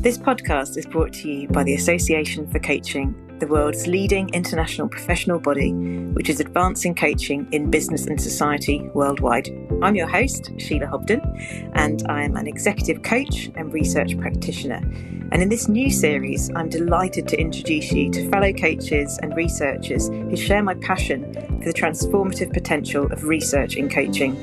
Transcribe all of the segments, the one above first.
This podcast is brought to you by the Association for Coaching, the world's leading international professional body, which is advancing coaching in business and society worldwide. I'm your host, Sheela Hobden, and I am an executive coach and research practitioner. And in this new series, I'm delighted to introduce you to fellow coaches and researchers who share my passion for the transformative potential of research in coaching.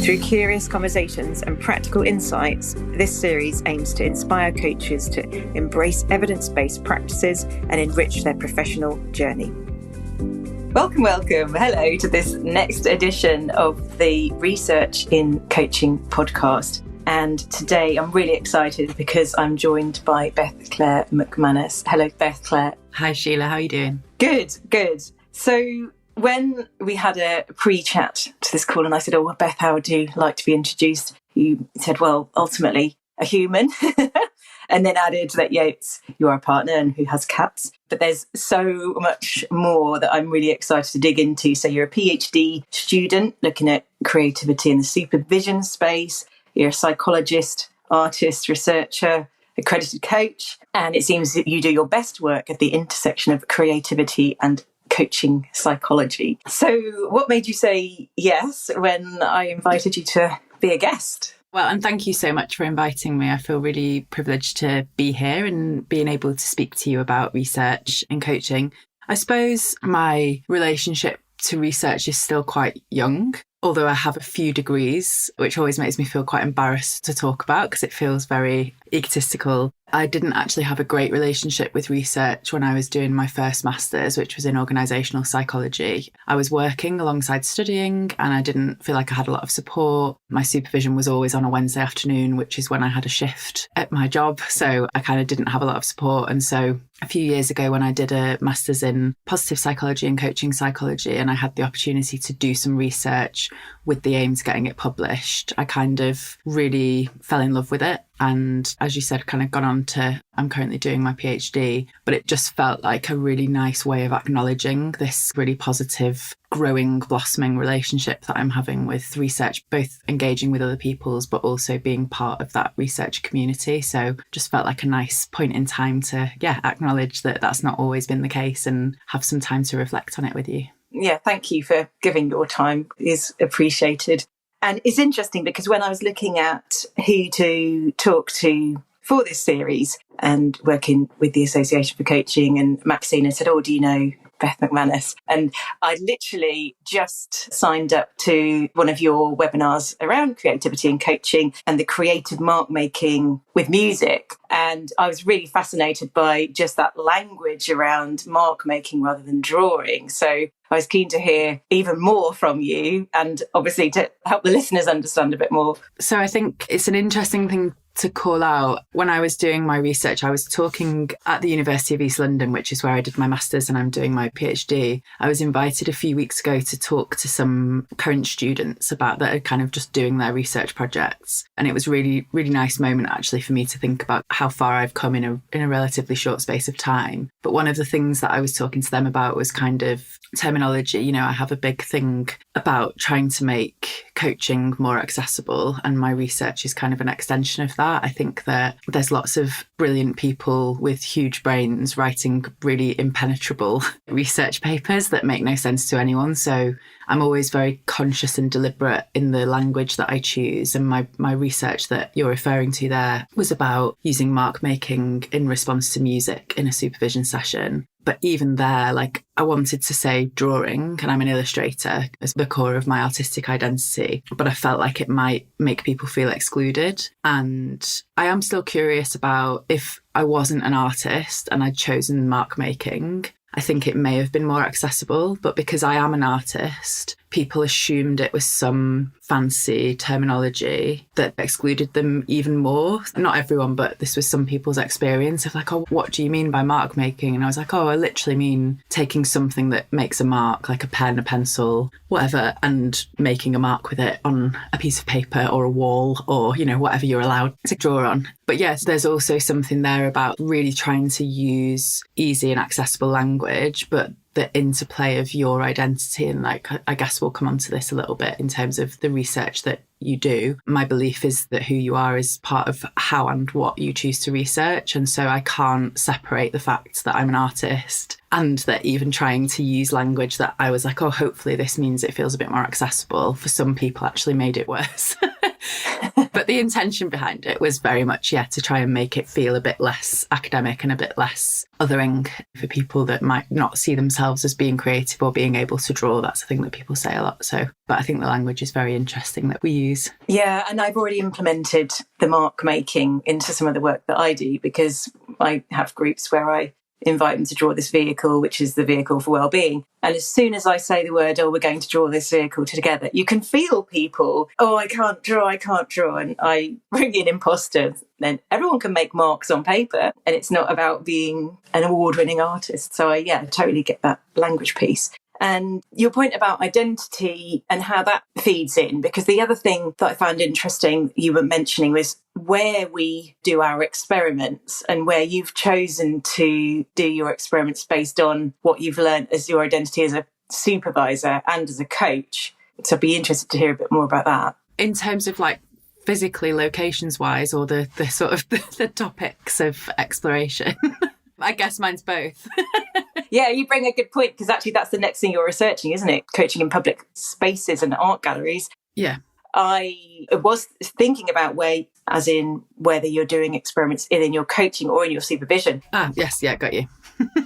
Through curious conversations and practical insights, this series aims to inspire coaches to embrace evidence-based practices and enrich their professional journey. Welcome. Hello to this next edition of the Research in Coaching podcast. And today I'm really excited because I'm joined by Beth Clare McManus. Hello, Beth Clare. Hi, Sheila. How are you doing? Good. So when we had a pre-chat to this call and I said, Beth, how would you like to be introduced? You said, well, ultimately a human, and then added that, you are a partner and who has cats. But there's so much more that I'm really excited to dig into. So you're a PhD student looking at creativity in the supervision space. You're a psychologist, artist, researcher, accredited coach. And it seems that you do your best work at the intersection of creativity and coaching psychology. So what made you say yes when I invited you to be a guest? Well, and thank you so much for inviting me. I feel really privileged to be here and being able to speak to you about research and coaching. I suppose my relationship to research is still quite young, although I have a few degrees, which always makes me feel quite embarrassed to talk about because it feels very egotistical. I didn't actually have a great relationship with research when I was doing my first master's, which was in organisational psychology. I was working alongside studying and I didn't feel like I had a lot of support. My supervision was always on a Wednesday afternoon, which is when I had a shift at my job. So I kind of didn't have a lot of support. And so a few years ago when I did a master's in positive psychology and coaching psychology, and I had the opportunity to do some research with the aim to getting it published, I kind of really fell in love with it. And as you said, kind of gone on to, I'm currently doing my PhD, but it just felt like a really nice way of acknowledging this really positive, growing, blossoming relationship that I'm having with research, both engaging with other people's, but also being part of that research community. So just felt like a nice point in time to, acknowledge that that's not always been the case and have some time to reflect on it with you. Yeah, thank you for giving your time. It is appreciated. And it's interesting because when I was looking at who to talk to for this series and working with the Association for Coaching, and Maxine said, do you know Beth McManus? And I literally just signed up to one of your webinars around creativity and coaching and the creative mark making with music. And I was really fascinated by just that language around mark making rather than drawing. So I was keen to hear even more from you and obviously to help the listeners understand a bit more. So I think it's an interesting thing to call out. When I was doing my research, I was talking at the University of East London, which is where I did my master's and I'm doing my PhD. I was invited a few weeks ago to talk to some current students about that are kind of just doing their research projects. And it was really, really nice moment actually for me to think about how far I've come in a relatively short space of time. But one of the things that I was talking to them about was kind of terminology. I have a big thing about trying to make coaching more accessible, and my research is kind of an extension of that. I think that there's lots of brilliant people with huge brains writing really impenetrable research papers that make no sense to anyone. So I'm always very conscious and deliberate in the language that I choose. And my research that you're referring to there was about using mark making in response to music in a supervision session. But even there, I wanted to say drawing, and I'm an illustrator as the core of my artistic identity, but I felt like it might make people feel excluded. And I am still curious about if I wasn't an artist and I'd chosen mark making, I think it may have been more accessible. But because I am an artist, people assumed it was some fancy terminology that excluded them even more. Not everyone, but this was some people's experience of what do you mean by mark making? And I was I literally mean taking something that makes a mark, like a pen, a pencil, whatever, and making a mark with it on a piece of paper or a wall or, whatever you're allowed to draw on. But yes, there's also something there about really trying to use easy and accessible language, but the interplay of your identity. And like, I guess we'll come on to this a little bit in terms of the research that you do. My belief is that who you are is part of how and what you choose to research. And so I can't separate the fact that I'm an artist and that even trying to use language that I was like, oh, hopefully this means it feels a bit more accessible, for some people actually made it worse. But the intention behind it was very much, to try and make it feel a bit less academic and a bit less othering for people that might not see themselves as being creative or being able to draw. That's a thing that people say a lot. So, but I think the language is very interesting that we use. Yeah, and I've already implemented the mark making into some of the work that I do, because I have groups where I invite them to draw this vehicle, which is the vehicle for well-being. And as soon as I say the word, oh, we're going to draw this vehicle together, you can feel people, oh, I can't draw. And I bring in imposters. Then everyone can make marks on paper, and it's not about being an award-winning artist. So I totally get that language piece. And your point about identity and how that feeds in, because the other thing that I found interesting you were mentioning was where we do our experiments, and where you've chosen to do your experiments based on what you've learned as your identity as a supervisor and as a coach. So I'd be interested to hear a bit more about that. In terms of like physically, locations wise, or the sort of the topics of exploration. I guess mine's both. Yeah, you bring a good point, because actually that's the next thing you're researching, isn't it? Coaching in public spaces and art galleries. Yeah. I was thinking about as in whether you're doing experiments in your coaching or in your supervision. Yes, got you.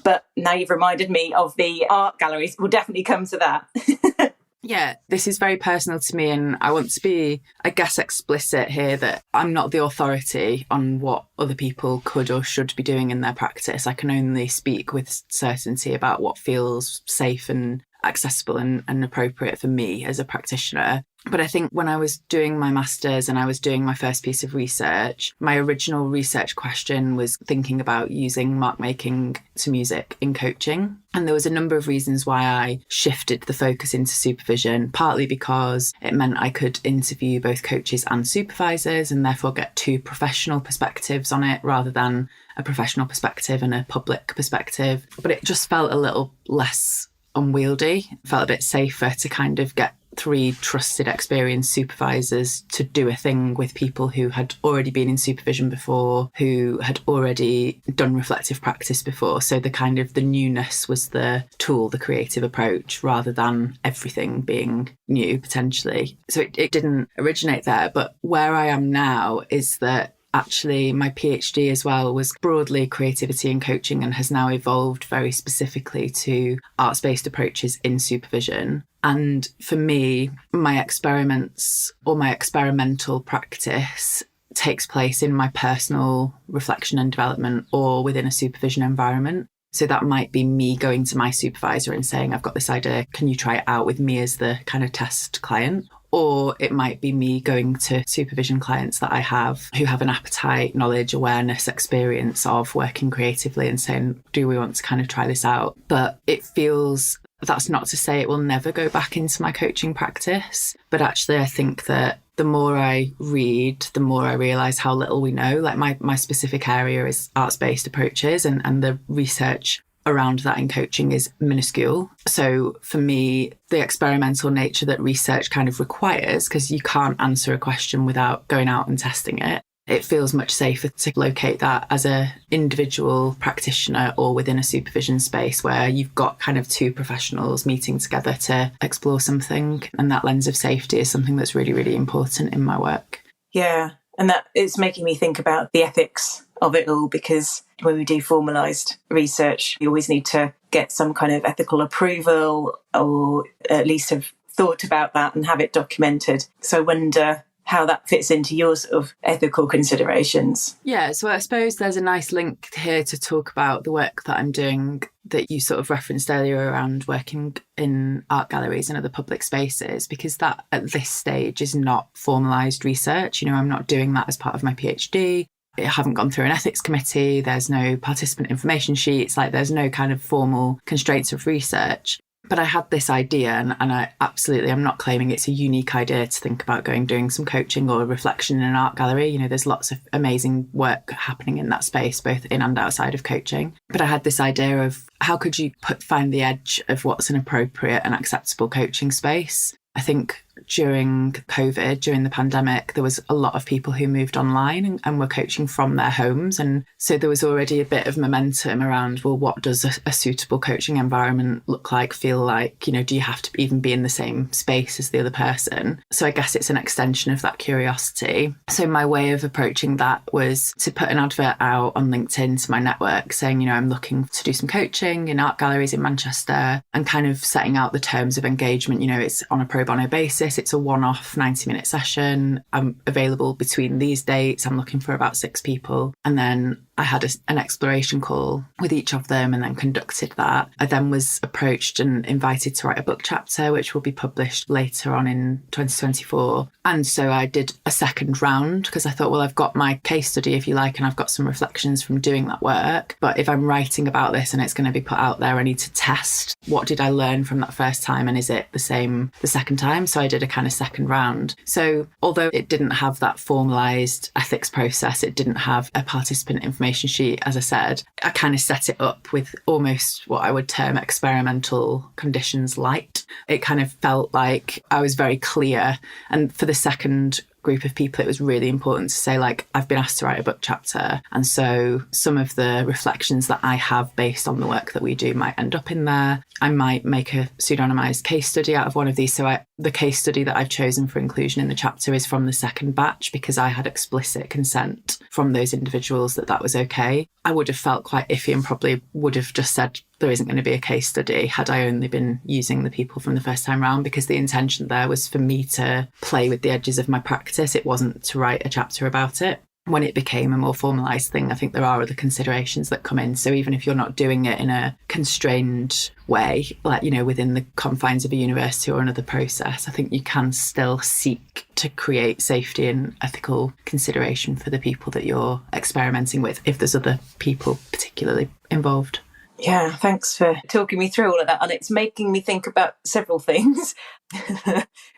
But now you've reminded me of the art galleries. We'll definitely come to that. Yeah, this is very personal to me, and I want to be, I guess, explicit here that I'm not the authority on what other people could or should be doing in their practice. I can only speak with certainty about what feels safe and accessible and appropriate for me as a practitioner. But I think when I was doing my master's and I was doing my first piece of research, my original research question was thinking about using mark making to music in coaching. And there was a number of reasons why I shifted the focus into supervision, partly because it meant I could interview both coaches and supervisors and therefore get two professional perspectives on it rather than a professional perspective and a public perspective. But it just felt a little less unwieldy. It felt a bit safer to kind of get three trusted, experienced supervisors to do a thing with people who had already been in supervision before, who had already done reflective practice before. So the kind of the newness was the tool, the creative approach, rather than everything being new potentially. So it didn't originate there. But where I am now is that actually my PhD as well was broadly creativity and coaching, and has now evolved very specifically to arts-based approaches in supervision. And for me, my experiments or my experimental practice takes place in my personal reflection and development or within a supervision environment. So that might be me going to my supervisor and saying, I've got this idea, can you try it out with me as the kind of test client? Or it might be me going to supervision clients that I have who have an appetite, knowledge, awareness, experience of working creatively and saying, do we want to kind of try this out? But it feels, that's not to say it will never go back into my coaching practice. But actually, I think that the more I read, the more I realise how little we know. Like my specific area is arts-based approaches, and the research around that in coaching is minuscule. So for me, the experimental nature that research kind of requires, because you can't answer a question without going out and testing it, it feels much safer to locate that as a individual practitioner or within a supervision space where you've got kind of two professionals meeting together to explore something. And that lens of safety is something that's really, really important in my work. Yeah. And that it's making me think about the ethics of it all, because when we do formalised research, you always need to get some kind of ethical approval, or at least have thought about that and have it documented. So I wonder how that fits into your sort of ethical considerations. Yeah, so I suppose there's a nice link here to talk about the work that I'm doing that you sort of referenced earlier around working in art galleries and other public spaces, because that at this stage is not formalised research. You know, I'm not doing that as part of my PhD. I haven't gone through an ethics committee. There's no participant information sheets. Like there's no kind of formal constraints of research. But I had this idea, and I'm not claiming it's a unique idea to think about doing some coaching or reflection in an art gallery. You know, there's lots of amazing work happening in that space, both in and outside of coaching. But I had this idea of how could you find the edge of what's an appropriate and acceptable coaching space. I think during COVID, during the pandemic, there was a lot of people who moved online and were coaching from their homes. And so there was already a bit of momentum around, well, what does a suitable coaching environment look like, feel like? You know, do you have to even be in the same space as the other person? So I guess it's an extension of that curiosity. So my way of approaching that was to put an advert out on LinkedIn to my network saying, you know, I'm looking to do some coaching in art galleries in Manchester, and kind of setting out the terms of engagement. You know, it's on a pro bono basis. It's a one-off 90-minute session. I'm available between these dates. I'm looking for about 6 people. And then I had an exploration call with each of them and then conducted that. I then was approached and invited to write a book chapter, which will be published later on in 2024. And so I did a second round because I thought, well, I've got my case study, if you like, and I've got some reflections from doing that work. But if I'm writing about this and it's going to be put out there, I need to test what did I learn from that first time, and is it the same the second time? So I did a kind of second round. So although it didn't have that formalised ethics process, it didn't have a participant information sheet, as I said, I kind of set it up with almost what I would term experimental conditions light. It kind of felt like I was very clear. And for the second group of people, it was really important to say, like, I've been asked to write a book chapter, and so some of the reflections that I have based on the work that we do might end up in there. I might make a pseudonymized case study out of one of these. So the case study that I've chosen for inclusion in the chapter is from the second batch, because I had explicit consent from those individuals that was okay. I would have felt quite iffy and probably would have just said there isn't going to be a case study had I only been using the people from the first time round, because the intention there was for me to play with the edges of my practice. It wasn't to write a chapter about it. When it became a more formalised thing, I think there are other considerations that come in. So even if you're not doing it in a constrained way, like, you know, within the confines of a university or another process, I think you can still seek to create safety and ethical consideration for the people that you're experimenting with, if there's other people particularly involved. Yeah, thanks for talking me through all of that. And it's making me think about several things.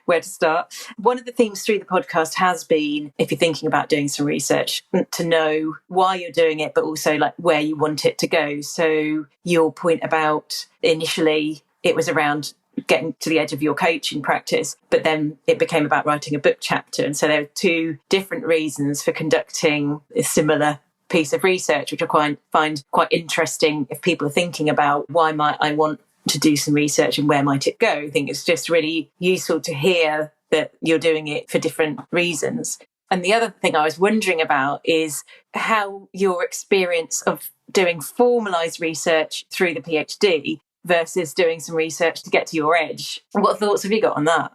Where to start? One of the themes through the podcast has been, if you're thinking about doing some research, to know why you're doing it, but also like where you want it to go. So your point about initially it was around getting to the edge of your coaching practice, but then it became about writing a book chapter. And so there are 2 different reasons for conducting a similar piece of research, which I find quite interesting if people are thinking about why might I want to do some research and where might it go. I think it's just really useful to hear that you're doing it for different reasons. And the other thing I was wondering about is how your experience of doing formalised research through the PhD versus doing some research to get to your edge. What thoughts have you got on that?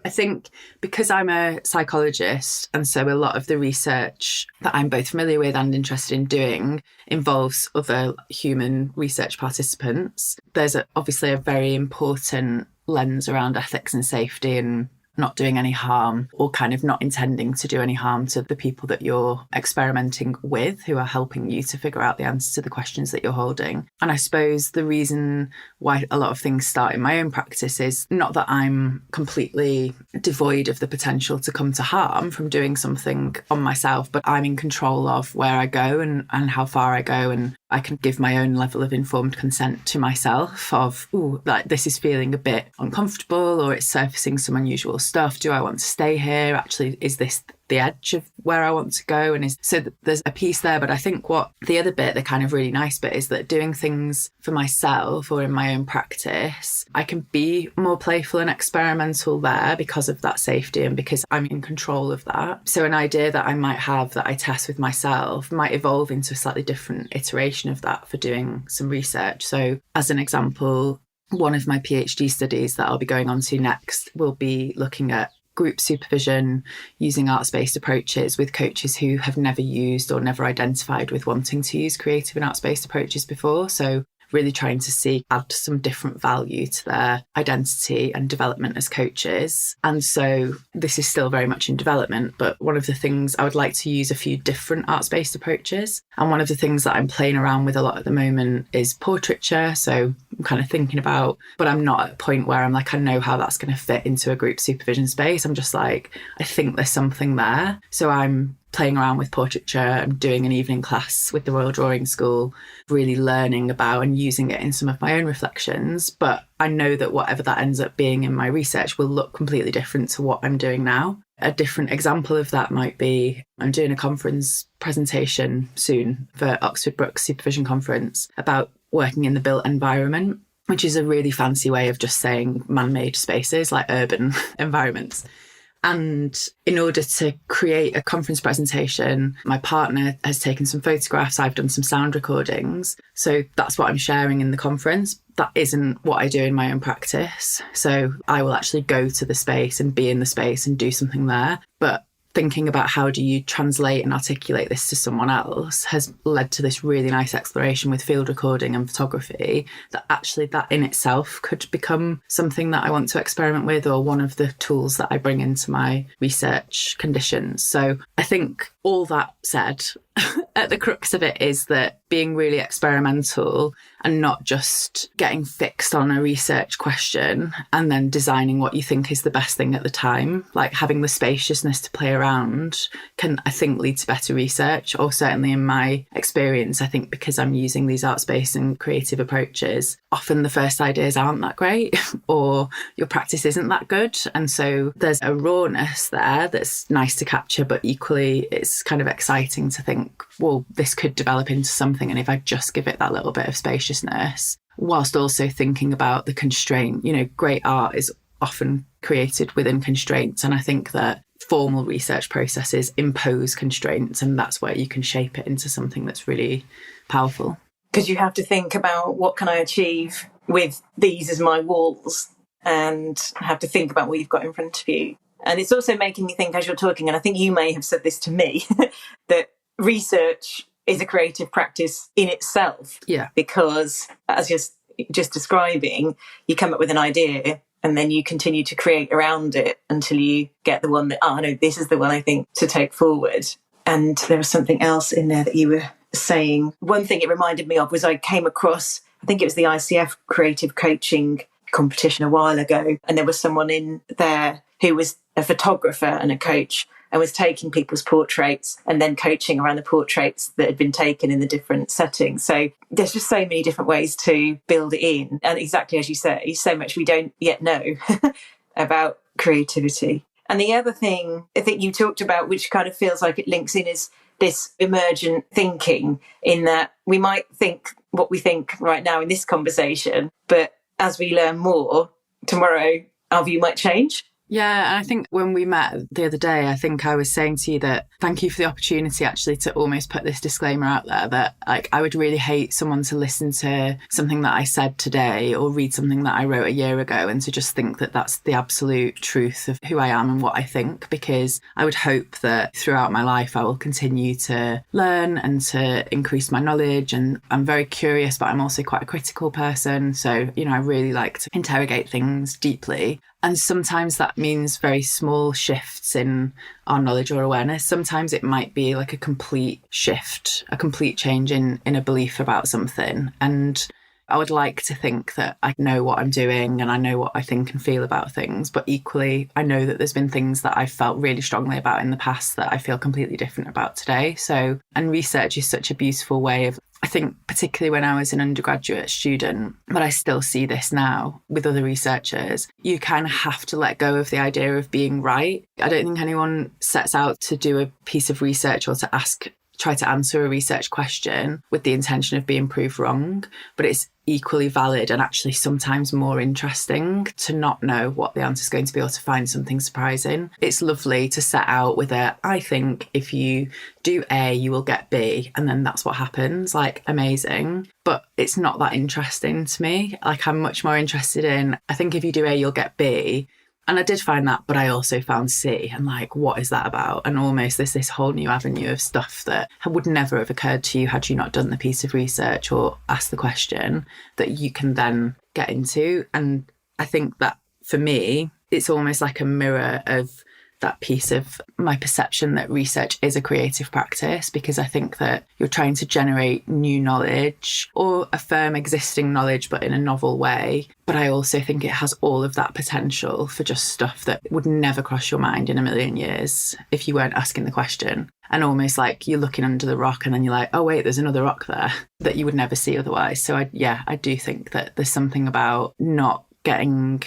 I think because I'm a psychologist, and so a lot of the research that I'm both familiar with and interested in doing involves other human research participants, there's obviously a very important lens around ethics and safety and not doing any harm, or kind of not intending to do any harm to the people that you're experimenting with, who are helping you to figure out the answer to the questions that you're holding. And I suppose the reason why a lot of things start in my own practice is not that I'm completely devoid of the potential to come to harm from doing something on myself, but I'm in control of where I go and how far I go, and I can give my own level of informed consent to myself of, like, this is feeling a bit uncomfortable, or it's surfacing some unusual stuff. Do I want to stay here? Actually, is this the edge of where I want to go? And there's a piece there. But I think what the other bit, the kind of really nice bit, is that doing things for myself or in my own practice, I can be more playful and experimental there because of that safety and because I'm in control of that. So an idea that I might have that I test with myself might evolve into a slightly different iteration of that for doing some research. So as an example, one of my PhD studies that I'll be going on to next will be looking at group supervision using arts-based approaches with coaches who have never used or never identified with wanting to use creative and arts-based approaches before. So really trying to add some different value to their identity and development as coaches. And so this is still very much in development, but one of the things I would like to use a few different arts-based approaches. And one of the things that I'm playing around with a lot at the moment is portraiture. So I'm kind of thinking about, but I'm not at a point where I'm like, I know how that's going to fit into a group supervision space. I'm just like, I think there's something there. So I'm playing around with portraiture. I'm doing an evening class with the Royal Drawing School, really learning about and using it in some of my own reflections. But I know that whatever that ends up being in my research will look completely different to what I'm doing now. A different example of that might be, I'm doing a conference presentation soon for Oxford Brookes Supervision Conference about working in the built environment, which is a really fancy way of just saying man-made spaces, like urban environments. And in order to create a conference presentation, my partner has taken some photographs, I've done some sound recordings. So that's what I'm sharing in the conference. That isn't what I do in my own practice. So I will actually go to the space and be in the space and do something there. But thinking about how do you translate and articulate this to someone else has led to this really nice exploration with field recording and photography, that actually that in itself could become something that I want to experiment with, or one of the tools that I bring into my research conditions. So I think all that said, at the crux of it is that being really experimental and not just getting fixed on a research question and then designing what you think is the best thing at the time, like having the spaciousness to play around can, I think, lead to better research. Or certainly in my experience, I think because I'm using these arts-based and creative approaches, often the first ideas aren't that great or your practice isn't that good. And so there's a rawness there that's nice to capture, but equally it's kind of exciting to think, well, this could develop into something. And if I just give it that little bit of spaciousness, whilst also thinking about the constraint, great art is often created within constraints. And I think that formal research processes impose constraints, and that's where you can shape it into something that's really powerful. Because you have to think about, what can I achieve with these as my walls, and have to think about what you've got in front of you. And it's also making me think, as you're talking, and I think you may have said this to me, that research is a creative practice in itself. Yeah. Because as you're just describing, you come up with an idea and then you continue to create around it until you get the one that, no, this is the one I think to take forward. And there was something else in there that you were saying. One thing it reminded me of was I came across, I think it was the ICF creative coaching competition a while ago, and there was someone in there who was a photographer and a coach and was taking people's portraits and then coaching around the portraits that had been taken in the different settings. So there's just so many different ways to build it in. And exactly as you say, so much we don't yet know about creativity. And the other thing I think you talked about, which kind of feels like it links in, is this emergent thinking, in that we might think what we think right now in this conversation, but as we learn more, tomorrow our view might change. Yeah, and I think when we met the other day, I think I was saying to you that thank you for the opportunity actually to almost put this disclaimer out there that, like, I would really hate someone to listen to something that I said today or read something that I wrote a year ago and to just think that that's the absolute truth of who I am and what I think, because I would hope that throughout my life I will continue to learn and to increase my knowledge. And I'm very curious, but I'm also quite a critical person. So, I really like to interrogate things deeply. And sometimes that means very small shifts in our knowledge or awareness. Sometimes it might be like a complete shift, a complete change in a belief about something. And I would like to think that I know what I'm doing and I know what I think and feel about things. But equally, I know that there's been things that I've felt really strongly about in the past that I feel completely different about today. So, and research is such a beautiful way of, I think, particularly when I was an undergraduate student, but I still see this now with other researchers, you kind of have to let go of the idea of being right. I don't think anyone sets out to do a piece of research or to try to answer a research question with the intention of being proved wrong, but it's equally valid and actually sometimes more interesting to not know what the answer is going to be or to find something surprising. It's lovely to set out with I think if you do A, you will get B, and then that's what happens, like amazing. But it's not that interesting to me. Like, I'm much more interested in, I think if you do A, you'll get B. And I did find that, but I also found C, and like, what is that about? And almost there's this whole new avenue of stuff that would never have occurred to you had you not done the piece of research or asked the question, that you can then get into. And I think that for me, it's almost like a mirror of that piece of my perception that research is a creative practice, because I think that you're trying to generate new knowledge or affirm existing knowledge, but in a novel way. But I also think it has all of that potential for just stuff that would never cross your mind in a million years if you weren't asking the question. And almost like you're looking under the rock and then you're like, oh wait, there's another rock there that you would never see otherwise. So I do think that there's something about not getting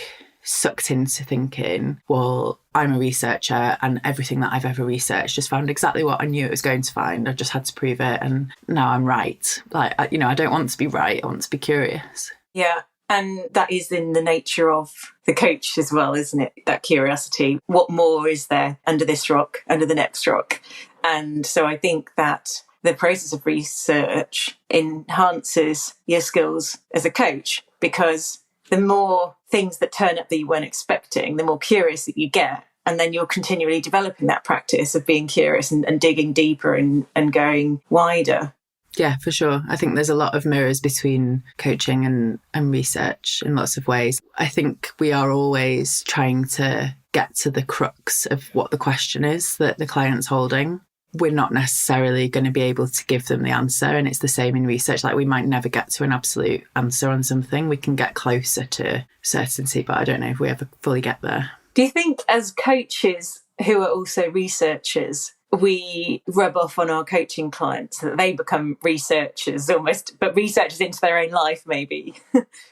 sucked into thinking, well, I'm a researcher and everything that I've ever researched just found exactly what I knew it was going to find. I just had to prove it and now I'm right. Like, I don't want to be right. I want to be curious. Yeah. And that is in the nature of the coach as well, isn't it? That curiosity. What more is there under this rock, under the next rock? And so I think that the process of research enhances your skills as a coach, because the more things that turn up that you weren't expecting, the more curious that you get. And then you're continually developing that practice of being curious and digging deeper and going wider. Yeah, for sure. I think there's a lot of mirrors between coaching and research in lots of ways. I think we are always trying to get to the crux of what the question is that the client's holding. We're not necessarily going to be able to give them the answer. And it's the same in research. Like, we might never get to an absolute answer on something. We can get closer to certainty, but I don't know if we ever fully get there. Do you think as coaches who are also researchers, we rub off on our coaching clients, that they become researchers almost, but researchers into their own life maybe?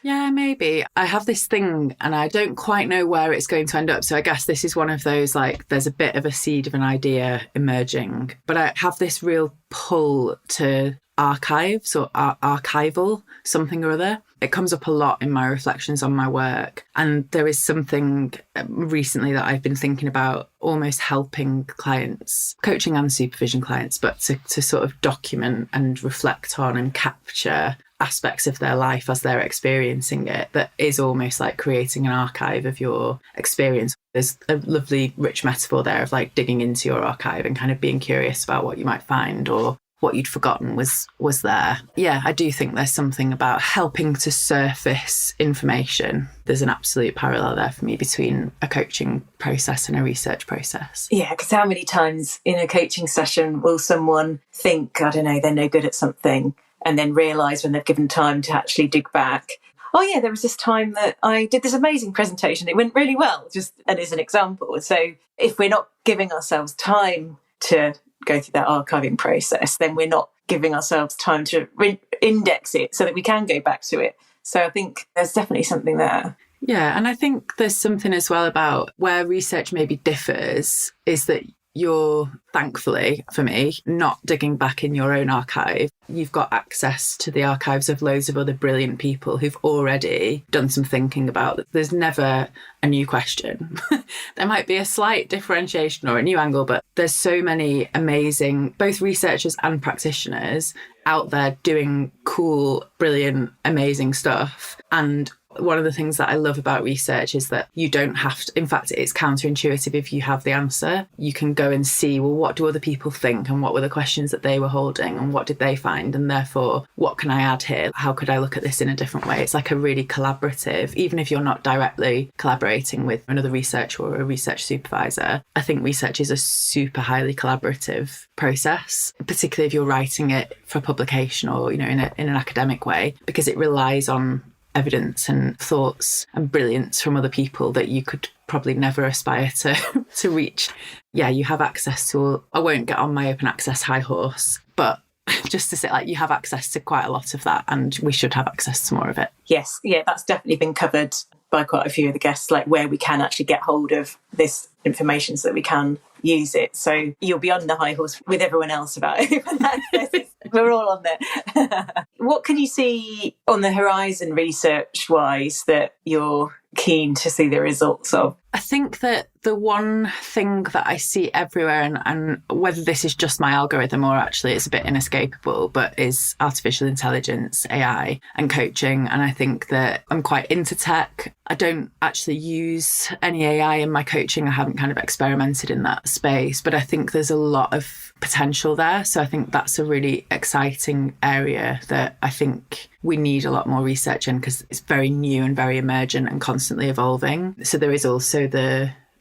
Yeah, maybe. I have this thing and I don't quite know where it's going to end up. So I guess this is one of those, like, there's a bit of a seed of an idea emerging, but I have this real pull to archives or archival something or other. It comes up a lot in my reflections on my work. And there is something recently that I've been thinking about, almost helping clients, coaching and supervision clients, but to sort of document and reflect on and capture aspects of their life as they're experiencing it, that is almost like creating an archive of your experience. There's a lovely rich metaphor there of like digging into your archive and kind of being curious about what you might find or what you'd forgotten was there. Yeah, I do think there's something about helping to surface information. There's an absolute parallel there for me between a coaching process and a research process. Yeah, because how many times in a coaching session will someone think, I don't know, they're no good at something, and then realise when they've given time to actually dig back, oh yeah, there was this time that I did this amazing presentation. It went really well, just and as an example. So if we're not giving ourselves time to go through that archiving process, then we're not giving ourselves time to index it so that we can go back to it. So I think there's definitely something there. Yeah, and I think there's something as well about where research maybe differs is that you're, thankfully for me, not digging back in your own archive. You've got access to the archives of loads of other brilliant people who've already done some thinking about it. There's never a new question. There might be a slight differentiation or a new angle, but there's so many amazing, both researchers and practitioners out there doing cool, brilliant, amazing stuff. And one of the things that I love about research is that you don't have to, in fact, it's counterintuitive if you have the answer. You can go and see, well, what do other people think and what were the questions that they were holding and what did they find? And therefore, what can I add here? How could I look at this in a different way? It's like a really collaborative, even if you're not directly collaborating with another researcher or a research supervisor. I think research is a super highly collaborative process, particularly if you're writing it for publication or, in an academic way, because it relies on evidence and thoughts and brilliance from other people that you could probably never aspire to reach. Yeah, you have access to, I won't get on my open access high horse, but just to say, like, you have access to quite a lot of that and we should have access to more of it. Yes, yeah, that's definitely been covered by quite a few of the guests, like where we can actually get hold of this information so that we can use it. So you'll be on the high horse with everyone else about open access. We're all on there. What can you see on the horizon research-wise that you're keen to see the results of? I think that the one thing that I see everywhere, and whether this is just my algorithm or actually it's a bit inescapable, but is artificial intelligence, AI, and coaching. And I think that I'm quite into tech. I don't actually use any AI in my coaching. I haven't kind of experimented in that space, but I think there's a lot of potential there. So I think that's a really exciting area that I think we need a lot more research in, because it's very new and very emergent and constantly evolving. So there is also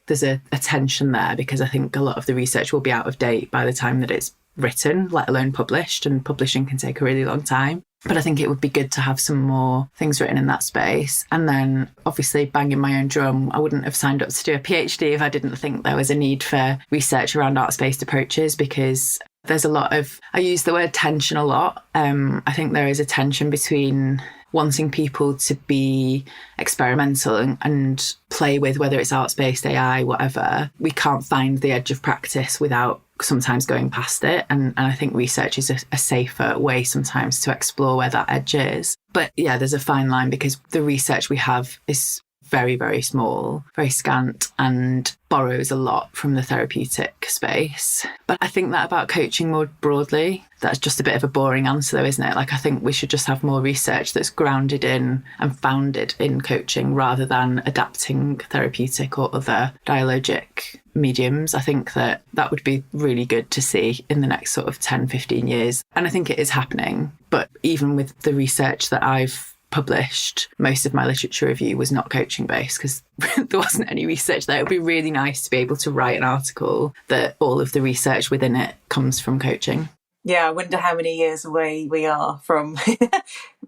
there's a tension there, because I think a lot of the research will be out of date by the time that it's written, let alone published, and publishing can take a really long time. But I think it would be good to have some more things written in that space. And then obviously banging my own drum, I wouldn't have signed up to do a PhD if I didn't think there was a need for research around arts-based approaches, because there's a lot of, I use the word tension a lot. I think there is a tension between wanting people to be experimental and play with, whether it's arts-based, AI, whatever. We can't find the edge of practice without sometimes going past it. And I think research is a safer way sometimes to explore where that edge is. But yeah, there's a fine line, because the research we have is very, very small, very scant, and borrows a lot from the therapeutic space. But I think that about coaching more broadly, that's just a bit of a boring answer though, isn't it? Like, I think we should just have more research that's grounded in and founded in coaching, rather than adapting therapeutic or other dialogic mediums. I think that would be really good to see in the next sort of 10, 15 years. And I think it is happening. But even with the research that I've published, most of my literature review was not coaching based, because there wasn't any research there. It would be really nice to be able to write an article that all of the research within it comes from coaching. Yeah, I wonder how many years away we are from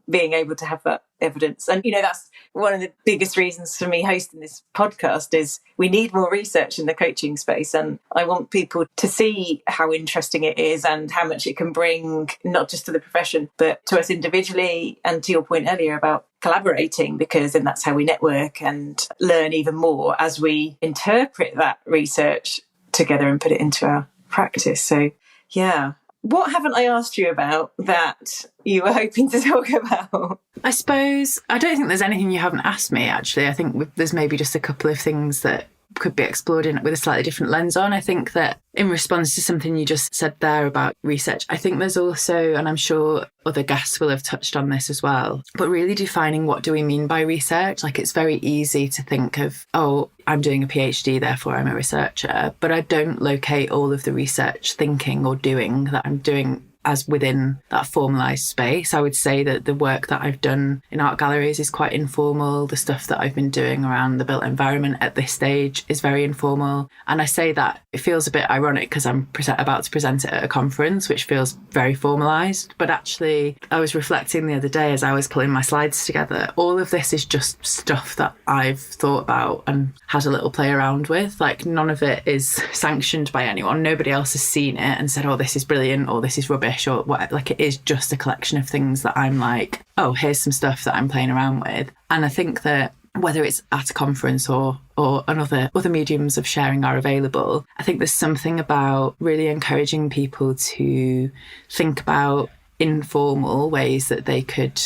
being able to have that evidence. And, that's one of the biggest reasons for me hosting this podcast is we need more research in the coaching space. And I want people to see how interesting it is and how much it can bring, not just to the profession, but to us individually. And to your point earlier about collaborating, because then that's how we network and learn even more as we interpret that research together and put it into our practice. So, yeah. What haven't I asked you about that you were hoping to talk about? I suppose, I don't think there's anything you haven't asked me, actually. I think there's maybe just a couple of things that could be explored in with a slightly different lens on. I think that in response to something you just said there about research, I think there's also, and I'm sure other guests will have touched on this as well, but really defining what do we mean by research. Like, it's very easy to think of, oh, I'm doing a PhD, therefore I'm a researcher, but I don't locate all of the research thinking or doing that I'm doing as within that formalised space. I would say that the work that I've done in art galleries is quite informal. The stuff that I've been doing around the built environment at this stage is very informal. And I say that it feels a bit ironic because I'm about to present it at a conference, which feels very formalised. But actually, I was reflecting the other day as I was pulling my slides together, all of this is just stuff that I've thought about and had a little play around with. Like, none of it is sanctioned by anyone. Nobody else has seen it and said, oh, this is brilliant or this is rubbish or whatever. Like, it is just a collection of things that I'm like, oh, here's some stuff that I'm playing around with. And I think that whether it's at a conference or other mediums of sharing are available, I think there's something about really encouraging people to think about informal ways that they could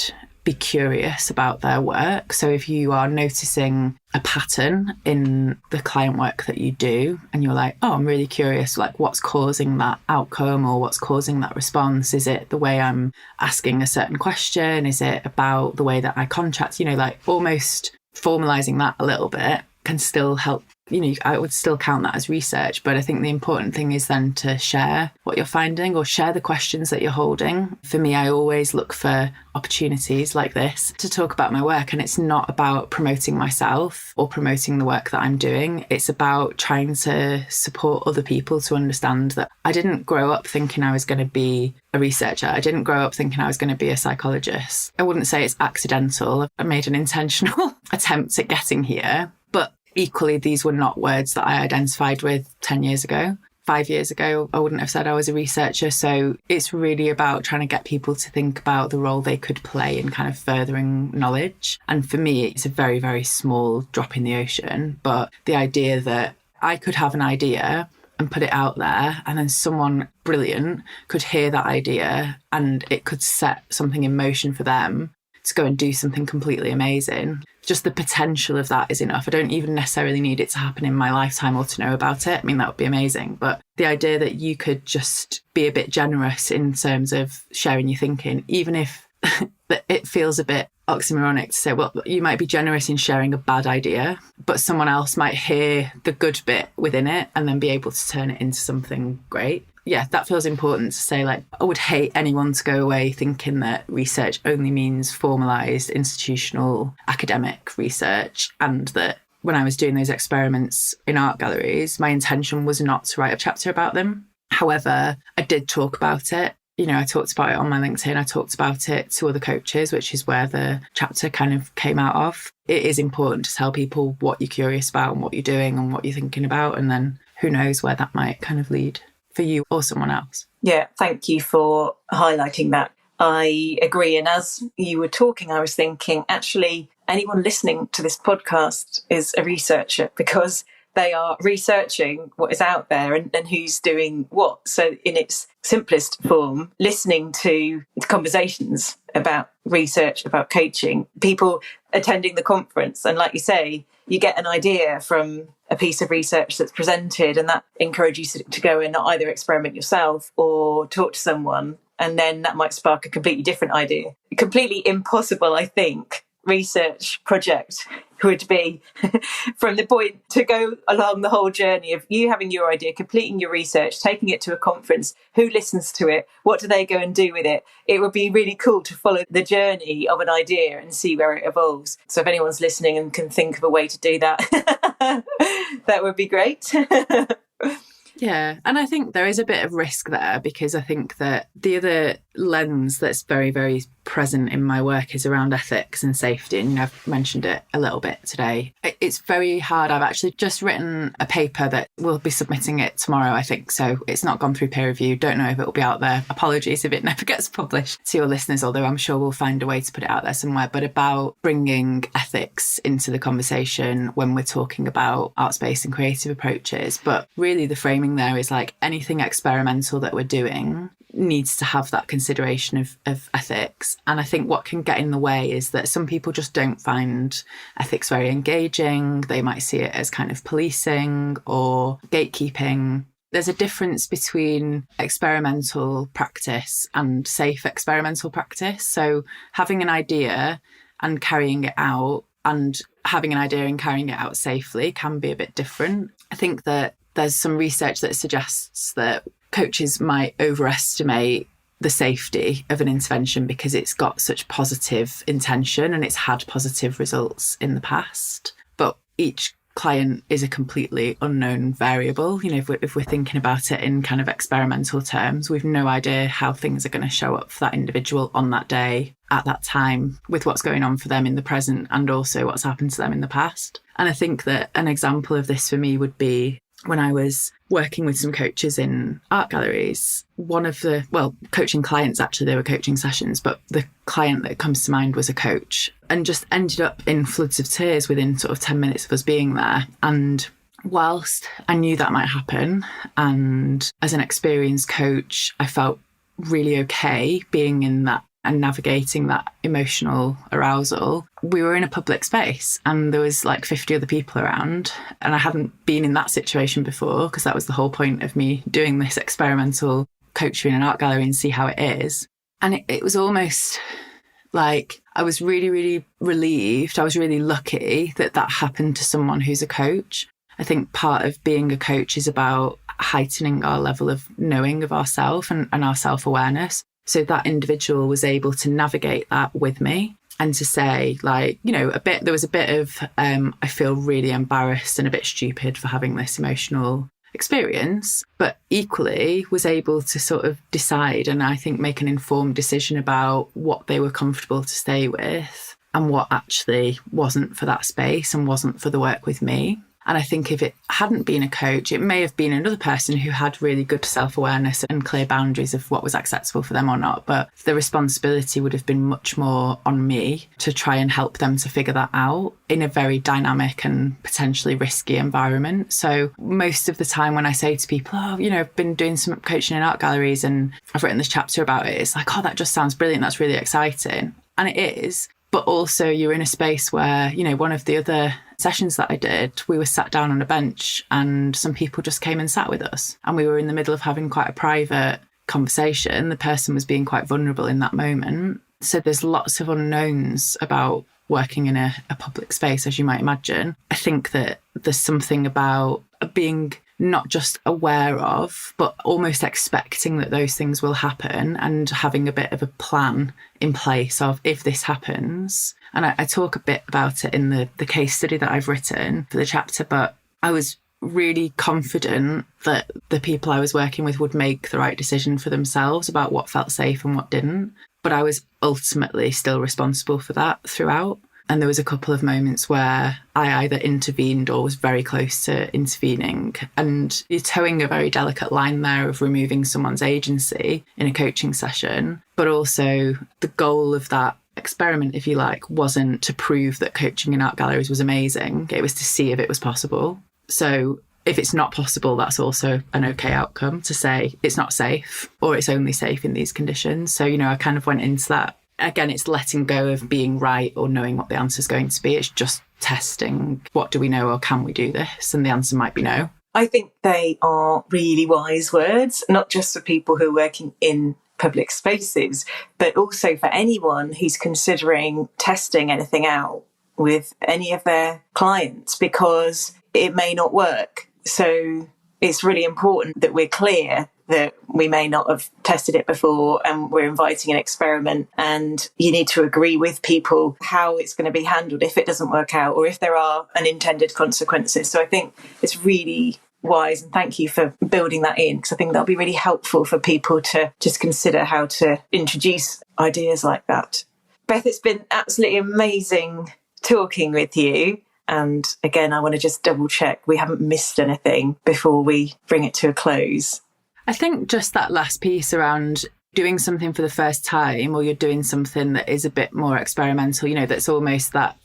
be curious about their work. So if you are noticing a pattern in the client work that you do and you're like, oh, I'm really curious, like, what's causing that outcome or what's causing that response? Is it the way I'm asking a certain question? Is it about the way that I contract? Like, almost formalizing that a little bit can still help. I would still count that as research, but I think the important thing is then to share what you're finding or share the questions that you're holding. For me, I always look for opportunities like this to talk about my work, and it's not about promoting myself or promoting the work that I'm doing. It's about trying to support other people to understand that I didn't grow up thinking I was going to be a researcher. I didn't grow up thinking I was going to be a psychologist. I wouldn't say it's accidental. I made an intentional attempt at getting here, but equally, these were not words that I identified with 10 years ago. 5 years ago, I wouldn't have said I was a researcher. So it's really about trying to get people to think about the role they could play in kind of furthering knowledge. And for me, it's a very, very small drop in the ocean. But the idea that I could have an idea and put it out there, and then someone brilliant could hear that idea and it could set something in motion for them to go and do something completely amazing. Just the potential of that is enough. I don't even necessarily need it to happen in my lifetime or to know about it. I mean, that would be amazing. But the idea that you could just be a bit generous in terms of sharing your thinking, even if it feels a bit oxymoronic to say, well, you might be generous in sharing a bad idea, but someone else might hear the good bit within it and then be able to turn it into something great. Yeah, that feels important to say. Like, I would hate anyone to go away thinking that research only means formalised institutional academic research, and that when I was doing those experiments in art galleries, my intention was not to write a chapter about them. However, I did talk about it. You know, I talked about it on my LinkedIn. I talked about it to other coaches, which is where the chapter kind of came out of. It is important to tell people what you're curious about and what you're doing and what you're thinking about. And then who knows where that might kind of lead for you or someone else. Yeah, thank you for highlighting that. I agree. And as you were talking, I was thinking, actually, anyone listening to this podcast is a researcher, because they are researching what is out there and who's doing what. So in its simplest form, listening to conversations about research, about coaching, people attending the conference. And like you say, you get an idea from a piece of research that's presented, and that encourages you to go and either experiment yourself or talk to someone. And then that might spark a completely different idea. Completely impossible, I think, research project would be from the point to go along the whole journey of you having your idea, completing your research, taking it to a conference, who listens to it, what do they go and do with it. It would be really cool to follow the journey of an idea and see where it evolves. So if anyone's listening and can think of a way to do that, that would be great. Yeah, and I think there is a bit of risk there, because I think that the other lens that's very, very present in my work is around ethics and safety. And, you know, I've mentioned it a little bit today. It's very hard. I've actually just written a paper that we'll be submitting it tomorrow, I think. So it's not gone through peer review. Don't know if it will be out there. Apologies if it never gets published to your listeners, although I'm sure we'll find a way to put it out there somewhere. But about bringing ethics into the conversation when we're talking about art space and creative approaches. But really the framing there is like anything experimental that we're doing needs to have that consideration of ethics. And I think what can get in the way is that some people just don't find ethics very engaging. They might see it as kind of policing or gatekeeping. There's a difference between experimental practice and safe experimental practice. So having an idea and carrying it out, and having an idea and carrying it out safely, can be a bit different. I think that there's some research that suggests that coaches might overestimate the safety of an intervention because it's got such positive intention and it's had positive results in the past. But each client is a completely unknown variable. You know, if we're thinking about it in kind of experimental terms, we've no idea how things are going to show up for that individual on that day, at that time, with what's going on for them in the present and also what's happened to them in the past. And I think that an example of this for me would be when I was working with some coaches in art galleries. One of the, coaching clients, actually, they were coaching sessions, but the client that comes to mind was a coach, and just ended up in floods of tears within sort of 10 minutes of us being there. And whilst I knew that might happen, and as an experienced coach, I felt really okay being in that and navigating that emotional arousal, we were in a public space and there was like 50 other people around, and I hadn't been in that situation before, because that was the whole point of me doing this experimental coaching in an art gallery and see how it is. And it was almost like I was really, really relieved. I was really lucky that that happened to someone who's a coach. I think part of being a coach is about heightening our level of knowing of ourselves and our self-awareness. So that individual was able to navigate that with me and to say, like, you know, there was a bit of, I feel really embarrassed and a bit stupid for having this emotional experience, but equally was able to sort of decide and I think make an informed decision about what they were comfortable to stay with and what actually wasn't for that space and wasn't for the work with me. And I think if it hadn't been a coach, it may have been another person who had really good self-awareness and clear boundaries of what was acceptable for them or not. But the responsibility would have been much more on me to try and help them to figure that out in a very dynamic and potentially risky environment. So most of the time when I say to people, I've been doing some coaching in art galleries and I've written this chapter about it, it's like, that just sounds brilliant. That's really exciting. And it is. But also you're in a space where, you know, one of the other sessions that I did, we were sat down on a bench and some people just came and sat with us. And we were in the middle of having quite a private conversation. The person was being quite vulnerable in that moment. So there's lots of unknowns about working in a public space, as you might imagine. I think that there's something about being not just aware of, but almost expecting that those things will happen and having a bit of a plan in place of if this happens. And I talk a bit about it in the case study that I've written for the chapter, but I was really confident that the people I was working with would make the right decision for themselves about what felt safe and what didn't. But I was ultimately still responsible for that throughout. And there was a couple of moments where I either intervened or was very close to intervening. And you're towing a very delicate line there of removing someone's agency in a coaching session. But also the goal of that experiment, if you like, wasn't to prove that coaching in art galleries was amazing. It was to see if it was possible. So if it's not possible, that's also an okay outcome to say it's not safe or it's only safe in these conditions. So, you know, I kind of went into that. Again, it's letting go of being right or knowing what the answer is going to be. It's just testing, what do we know or can we do this? And the answer might be no. I think they are really wise words, not just for people who are working in public spaces, but also for anyone who's considering testing anything out with any of their clients, because it may not work. So it's really important that we're clear that we may not have tested it before and we're inviting an experiment, and you need to agree with people how it's going to be handled if it doesn't work out or if there are unintended consequences. So I think it's really wise, and thank you for building that in, because I think that'll be really helpful for people to just consider how to introduce ideas like that. Beth, it's been absolutely amazing talking with you. And again, I want to just double check we haven't missed anything before we bring it to a close. I think just that last piece around doing something for the first time, or you're doing something that is a bit more experimental, you know, that's almost that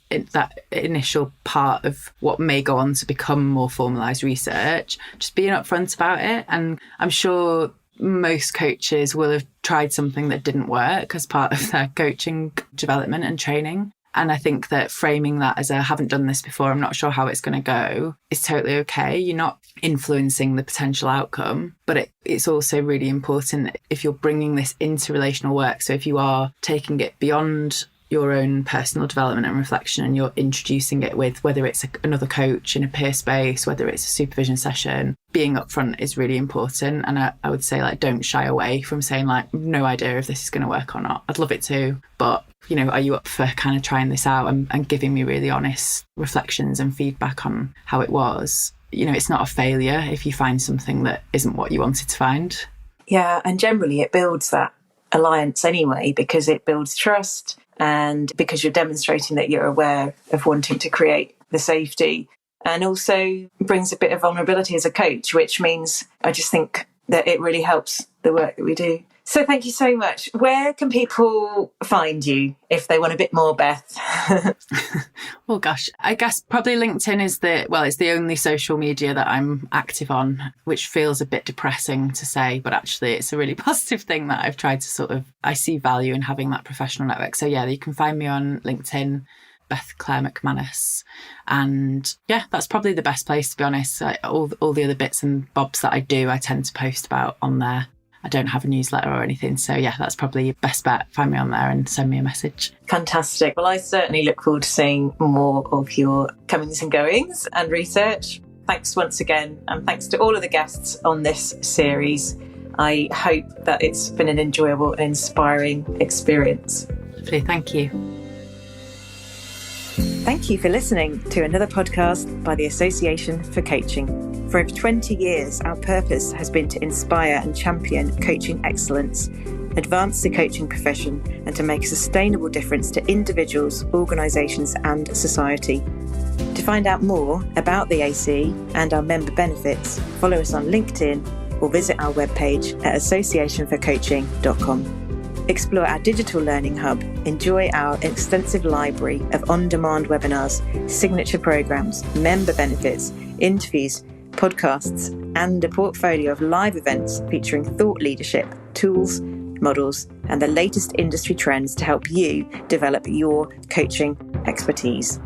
initial part of what may go on to become more formalised research, just being upfront about it. And I'm sure most coaches will have tried something that didn't work as part of their coaching development and training. And I think that framing that as I haven't done this before, I'm not sure how it's going to go, is totally okay. You're not influencing the potential outcome, but it's also really important that if you're bringing this into relational work, so if you are taking it beyond your own personal development and reflection and you're introducing it with, whether it's another coach in a peer space, whether it's a supervision session, being upfront is really important. And I would say, like, don't shy away from saying, like, no idea if this is going to work or not. I'd love it to, but you know, are you up for kind of trying this out and giving me really honest reflections and feedback on how it was? You know, it's not a failure if you find something that isn't what you wanted to find. Yeah, and generally it builds that alliance anyway, because it builds trust and because you're demonstrating that you're aware of wanting to create the safety, and also brings a bit of vulnerability as a coach, which means I just think that it really helps the work that we do. So thank you so much. Where can people find you if they want a bit more, Beth? Well, gosh, I guess probably LinkedIn is it's the only social media that I'm active on, which feels a bit depressing to say, but actually it's a really positive thing that I've tried to I see value in having that professional network. So yeah, you can find me on LinkedIn, Beth Clare McManus. And yeah, that's probably the best place, to be honest. All the other bits and bobs that I do, I tend to post about on there. I don't have a newsletter or anything. So yeah, that's probably your best bet. Find me on there and send me a message. Fantastic. Well, I certainly look forward to seeing more of your comings and goings and research. Thanks once again. And thanks to all of the guests on this series. I hope that it's been an enjoyable and inspiring experience. Lovely. Thank you. Thank you for listening to another podcast by the Association for Coaching. For over 20 years, our purpose has been to inspire and champion coaching excellence, advance the coaching profession, and to make a sustainable difference to individuals, organisations and society. To find out more about the AC and our member benefits, follow us on LinkedIn or visit our webpage at associationforcoaching.com. Explore our digital learning hub, enjoy our extensive library of on-demand webinars, signature programs, member benefits, interviews, podcasts, and a portfolio of live events featuring thought leadership, tools, models, and the latest industry trends to help you develop your coaching expertise.